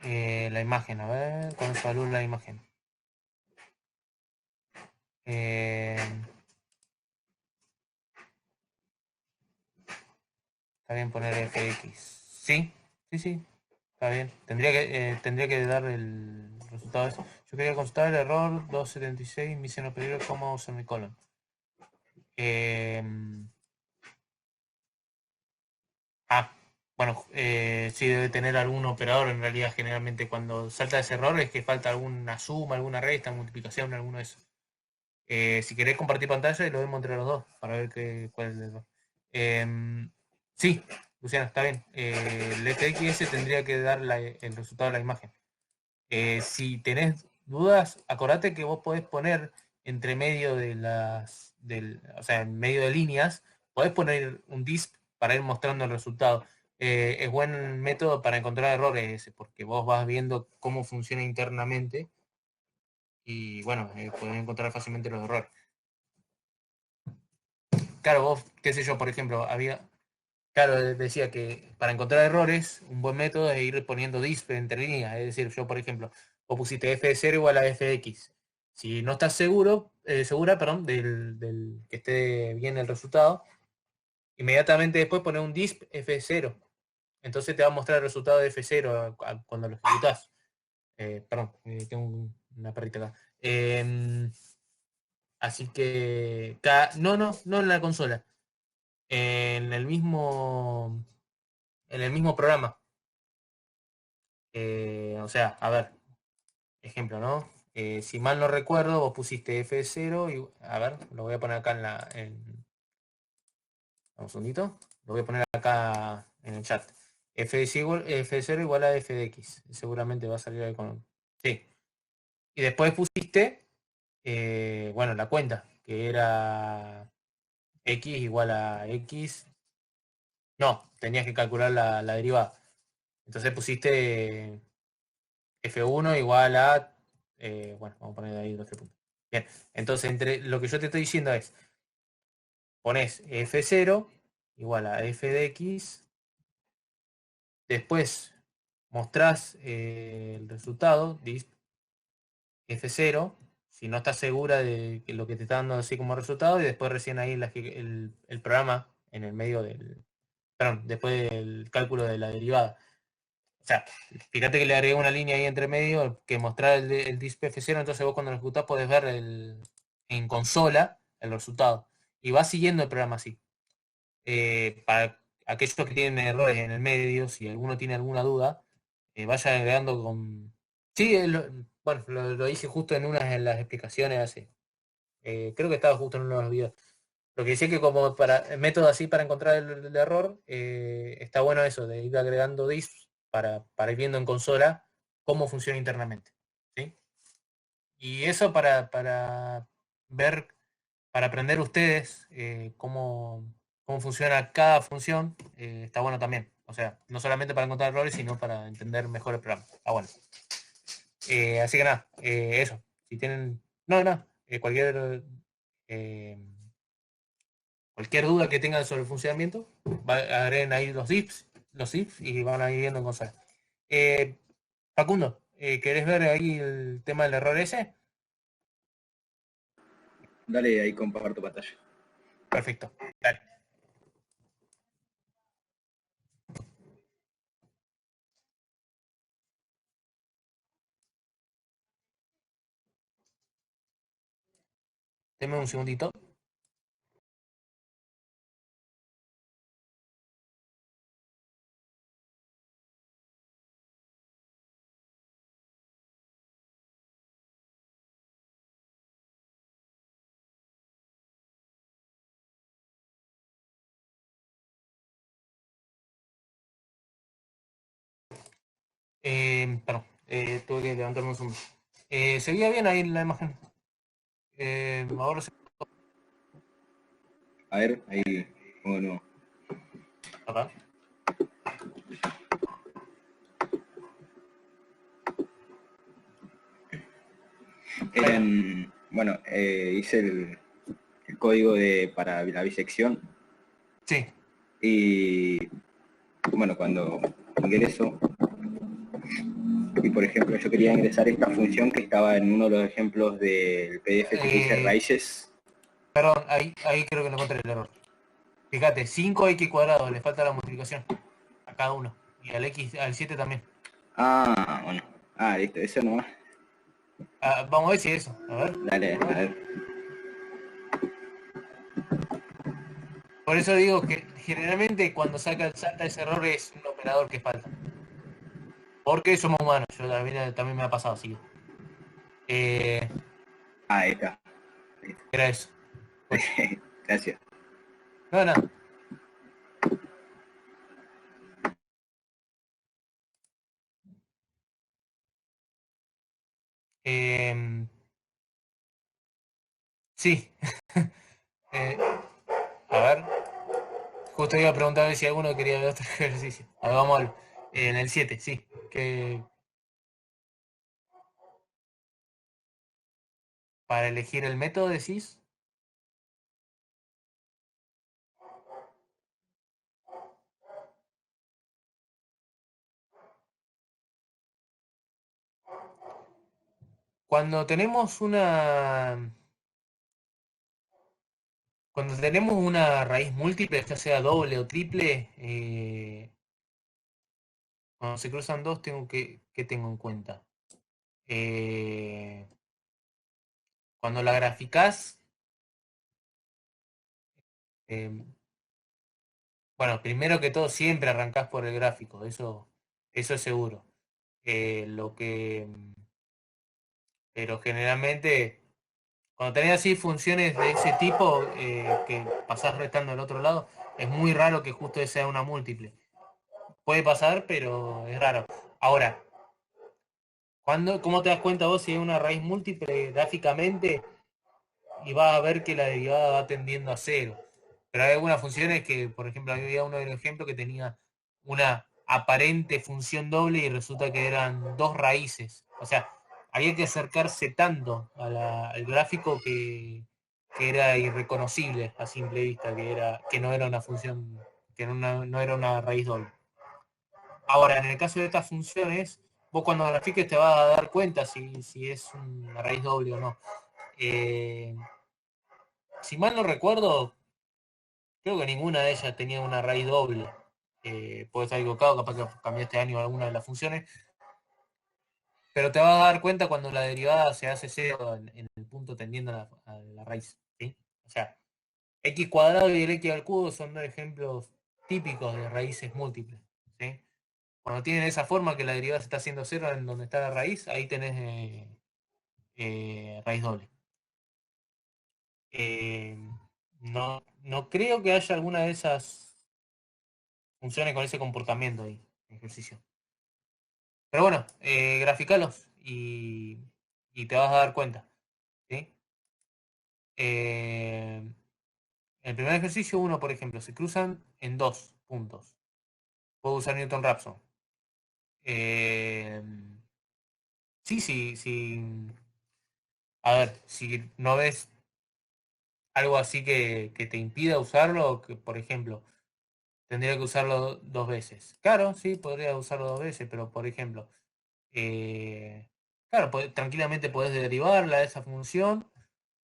La imagen, a ver, con salud la imagen. Está bien poner fx. Sí, sí, sí. Está bien. Tendría que dar el resultado de eso. Yo quería constatar el error 276, misión operador, coma o semicolon. Eh, bueno, sí debe tener algún operador en realidad. Generalmente cuando salta ese error es que falta alguna suma, alguna resta, multiplicación, alguno de esos. Si querés compartir pantalla, lo vemos entre los dos para ver cuál es el error. Sí, Luciana, está bien. El FXS tendría que dar el resultado de la imagen. Si tenés dudas, acordate que vos podés poner entre medio o sea, en medio de líneas, podés poner un disp para ir mostrando el resultado. Es buen método para encontrar errores ese, porque vos vas viendo cómo funciona internamente y bueno, podés encontrar fácilmente los errores. Claro, vos, qué sé yo, por ejemplo, claro, decía que para encontrar errores, un buen método es ir poniendo disp entre líneas. Es decir, yo, por ejemplo, vos pusiste f de 0 igual a f de x. Si no estás segura, perdón, del que esté bien el resultado, inmediatamente después poner un disp f de 0. Entonces te va a mostrar el resultado de f0 cuando lo ejecutas. Perdón, tengo una perrita acá. Así que, no en la consola, en el mismo programa. O sea, a ver, ejemplo, ¿no? Si mal no recuerdo, vos pusiste F0 y, a ver, lo voy a poner acá un segundito, lo voy a poner acá en el chat. F0 igual a f de x, seguramente va a salir ahí con... Sí. Y después pusiste, bueno, la cuenta, que era x igual a x. No, tenías que calcular la derivada. Entonces pusiste F1 igual a, bueno, vamos a poner ahí 12 puntos. Bien, entonces lo que yo te estoy diciendo es, pones F0 igual a f de x, después mostrás el resultado, F0, si no estás segura de que lo que te está dando así como resultado, y después recién ahí el programa en el medio perdón, después del cálculo de la derivada. O sea, fíjate que le agregué una línea ahí entre medio que mostrar el disp F0, entonces vos cuando lo ejecutás podés ver en consola el resultado. Y va siguiendo el programa así. Para aquellos que tienen errores en el medio, si alguno tiene alguna duda, vaya agregando con... Sí, bueno, lo hice justo en una de las explicaciones hace. Creo que estaba justo en uno de los videos. Lo que decía que como método así para encontrar el error, está bueno eso, de ir agregando disks para ir viendo en consola cómo funciona internamente. ¿Sí? Y eso para ver, para aprender ustedes cómo funciona cada función, está bueno también. O sea, no solamente para encontrar errores, sino para entender mejor el programa. Está bueno. Así que nada, eso. Si tienen... No, eh, cualquier duda que tengan sobre el funcionamiento, agreguen ahí los ifs y van a ir viendo cosas. Facundo, ¿querés ver ahí el tema del error ese? Dale, ahí comparto pantalla. Perfecto. Dale. Deme un segundito. Perdón, tuve que levantarme un segundo. ¿Se veía bien ahí la imagen? Ahora se... A ver, ahí pongo nuevo. Acá. Bueno, hice el código para la bisección Sí. y bueno, cuando ingreso y por ejemplo yo quería ingresar esta función que estaba en uno de los ejemplos del PDF que dice raíces. Perdón, ahí creo que no encontré el error. Fíjate, 5x², le falta la multiplicación a cada uno. Y al 7 también. Ah, bueno. Ah, listo, eso nomás. Vamos a ver si es eso. A ver. Dale, a ver. Por eso digo que generalmente cuando salta ese error es un operador que falta. Porque somos humanos, yo también me ha pasado así. Ahí está. Era eso. Bueno, Gracias. no, nada. Sí. A ver. Justo iba a preguntar si alguno quería ver otro ejercicio. A ver, vamos a ver. En el 7, sí. Que para elegir el método decís. Cuando tenemos una. Cuando tenemos una raíz múltiple, ya sea doble o triple, cuando se cruzan dos, ¿qué tengo en cuenta? Cuando la graficás, eh, bueno, primero que todo, siempre arrancás por el gráfico, eso es seguro. Lo que, pero generalmente, cuando tenés así funciones de ese tipo, que pasás restando del otro lado, es muy raro que justo sea una múltiple. Puede pasar, pero es raro. Ahora, ¿cómo te das cuenta vos si es una raíz múltiple gráficamente? Y vas a ver que la derivada va tendiendo a cero. Pero hay algunas funciones que, por ejemplo, había uno de los ejemplos que tenía una aparente función doble y resulta que eran dos raíces. O sea, había que acercarse tanto al gráfico que era irreconocible a simple vista, que no era una función, que no era una raíz doble. Ahora, en el caso de estas funciones, vos cuando grafiques te vas a dar cuenta si es una raíz doble o no. Si mal no recuerdo, creo que ninguna de ellas tenía una raíz doble. Puede estar equivocado, capaz que cambiaste año alguna de las funciones, pero te vas a dar cuenta cuando la derivada se hace cero en el punto tendiendo a la raíz. ¿Sí? O sea, x² y el x² son dos ejemplos típicos de raíces múltiples. ¿Sí? Cuando tienen esa forma que la derivada se está haciendo cero en donde está la raíz, ahí tenés raíz doble. No creo que haya alguna de esas funciones con ese comportamiento ahí, ejercicio. Pero bueno, graficalos y te vas a dar cuenta. ¿Sí? El primer ejercicio, uno, por ejemplo, se cruzan en dos puntos. Puedo usar Newton-Raphson. Sí, sí, sí. A ver, si no ves algo así que te impida usarlo, que por ejemplo, tendría que usarlo dos veces. Claro, sí, podría usarlo dos veces, pero por ejemplo, claro, tranquilamente podés derivarla de esa función,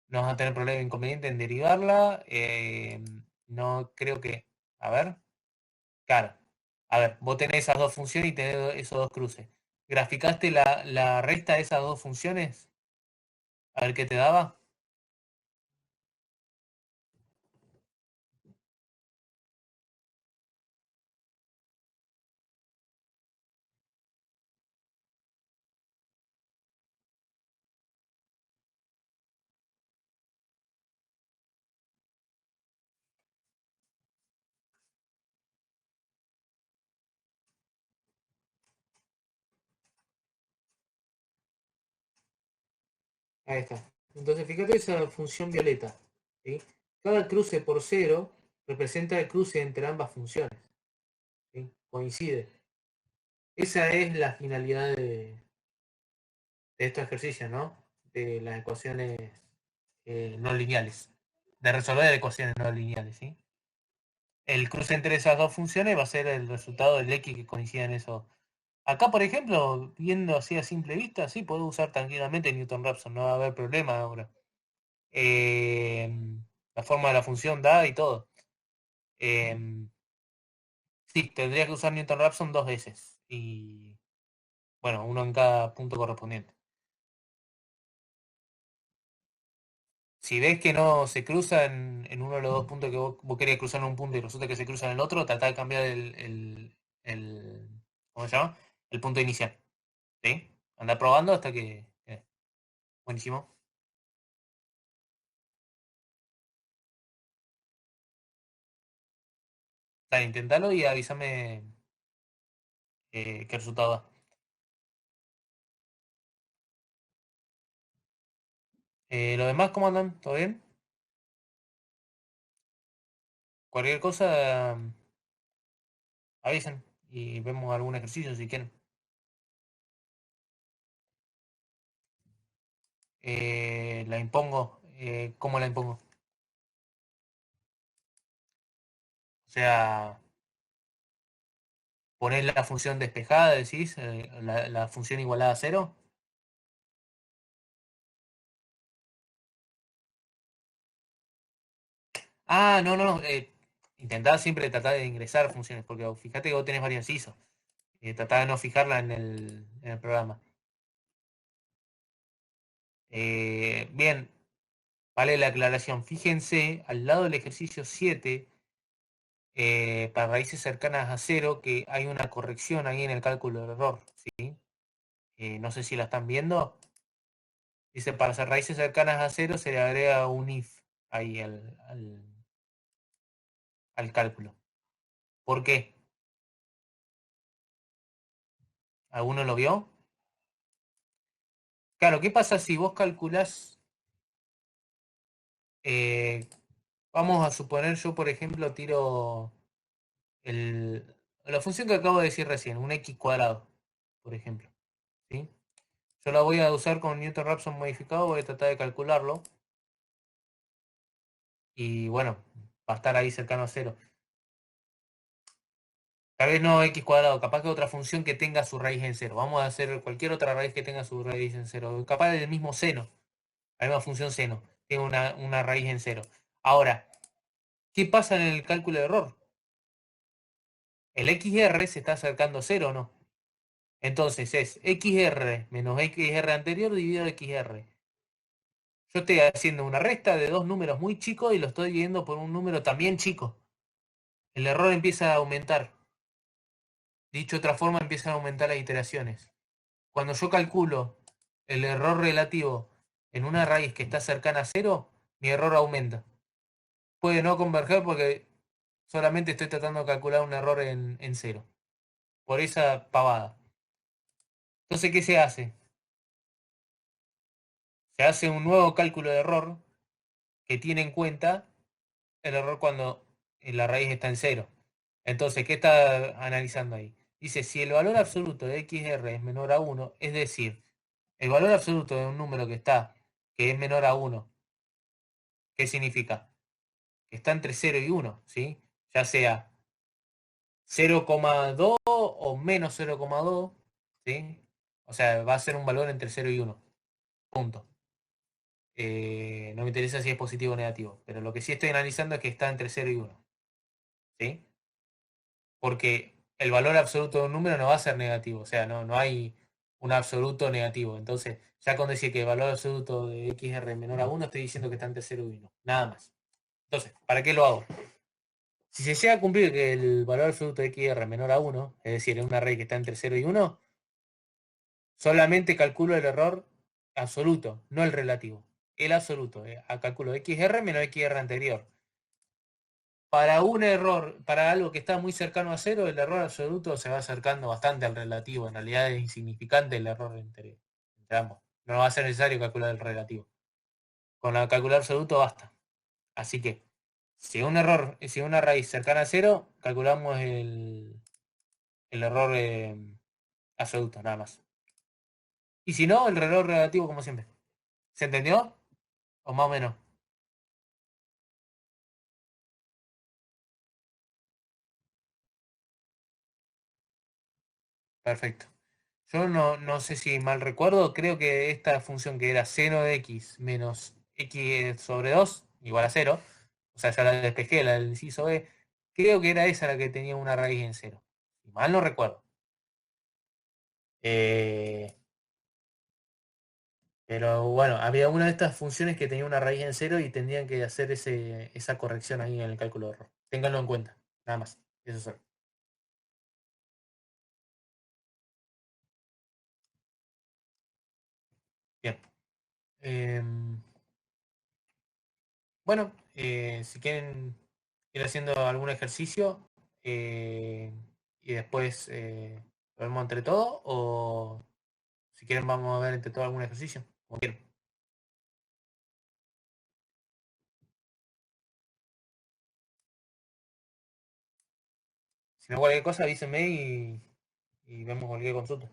no vas a tener problema inconveniente en derivarla. No creo que, a ver, claro, a ver, vos tenés esas dos funciones y tenés esos dos cruces. ¿Graficaste la resta de esas dos funciones? A ver qué te daba. Ahí está. Entonces, fíjate esa función violeta. ¿Sí? Cada cruce por cero representa el cruce entre ambas funciones. ¿Sí? Coincide. Esa es la finalidad de estos ejercicios, ¿no? De las ecuaciones no lineales. De resolver ecuaciones no lineales, ¿sí? El cruce entre esas dos funciones va a ser el resultado del x que coincida en esos Acá, por ejemplo, viendo así a simple vista, sí, puedo usar tranquilamente Newton-Raphson, no va a haber problema ahora. Eh, la forma de la función da y todo. Eh, sí, tendría que usar Newton-Raphson dos veces. Y bueno, uno en cada punto correspondiente. Si ves que no se cruza en uno de los dos puntos que vos querías cruzar en un punto y resulta que se cruza en el otro, tratá de cambiar ¿cómo se llama? El punto inicial. ¿Sí? Anda probando hasta que... buenísimo. Dale, intentalo y avísame qué resultado da. ¿Los demás cómo andan? ¿Todo bien? Cualquier cosa, avisen y vemos algún ejercicio si quieren. La impongo. ¿Cómo la impongo? O sea, poner la función despejada, decís, la función igualada a cero. Ah, no, no, no. Intentá siempre tratar de ingresar funciones, porque fíjate que vos tenés varios ISO. Tratá de no fijarla en el programa. Bien, vale la aclaración. Fíjense al lado del ejercicio 7 para raíces cercanas a cero, que hay una corrección ahí en el cálculo del error, ¿sí? No sé si la están viendo. Dice, para hacer raíces cercanas a cero se le agrega un if ahí al cálculo. ¿Por qué? ¿Alguno lo vio? Claro, ¿qué pasa si vos calculás, eh, vamos a suponer yo, por ejemplo, tiro la función que acabo de decir recién, un x cuadrado, por ejemplo, ¿sí? Yo la voy a usar con Newton-Raphson modificado, voy a tratar de calcularlo y bueno, va a estar ahí cercano a cero. Tal vez no x cuadrado, capaz que otra función que tenga su raíz en cero. Vamos a hacer cualquier otra raíz que tenga su raíz en cero. Capaz del mismo seno, la misma función seno, tiene una raíz en cero. Ahora, ¿qué pasa en el cálculo de error? El XR se está acercando a cero o no. Entonces es XR menos XR anterior dividido XR. Yo estoy haciendo una resta de dos números muy chicos y lo estoy dividiendo por un número también chico. El error empieza a aumentar. Dicho de otra forma, empiezan a aumentar las iteraciones. Cuando yo calculo el error relativo en una raíz que está cercana a cero, mi error aumenta. Puede no converger porque solamente estoy tratando de calcular un error en cero. Por esa pavada. Entonces, ¿qué se hace? Se hace un nuevo cálculo de error que tiene en cuenta el error cuando la raíz está en cero. Entonces, ¿qué está analizando ahí? Dice, si el valor absoluto de XR es menor a uno, es decir, el valor absoluto de un número que es menor a uno, ¿qué significa? Que está entre cero y uno, ¿sí? Ya sea 0,2 o menos 0,2, ¿sí? O sea, va a ser un valor entre cero y uno, punto. No me interesa si es positivo o negativo, pero lo que sí estoy analizando es que está entre cero y uno, ¿sí? Porque el valor absoluto de un número no va a ser negativo, o sea, no hay un absoluto negativo. Entonces, ya con decir que el valor absoluto de XR es menor a uno, estoy diciendo que está entre cero y uno, nada más. Entonces, ¿para qué lo hago? Si se llega a cumplir que el valor absoluto de XR es menor a uno, es decir, en una array que está entre cero y uno, solamente calculo el error absoluto, no el relativo. El absoluto, calculo XR menos XR anterior. Para un error, para algo que está muy cercano a cero, el error absoluto se va acercando bastante al relativo. En realidad es insignificante el error entre ambos. No va a ser necesario calcular el relativo. Con la calcular absoluto basta. Así que, si un error, si una raíz cercana a cero, calculamos el error absoluto, nada más. Y si no, el error relativo como siempre. ¿Se entendió? O más o menos. Perfecto. Yo no sé si mal recuerdo, creo que esta función que era seno de x menos x sobre 2 igual a cero, o sea, ya la despejé, la del inciso B, creo que era esa la que tenía una raíz en cero. Si mal no recuerdo. Eh, pero bueno, había una de estas funciones que tenía una raíz en cero y tendrían que hacer esa corrección ahí en el cálculo de error. Ténganlo en cuenta, nada más. Eso es todo. Bien. Em, bueno, si quieren ir haciendo algún ejercicio y después lo vemos entre todos, o si quieren vamos a ver entre todos algún ejercicio, como quieran. Si no cualquier cosa avísenme y vemos cualquier consulta.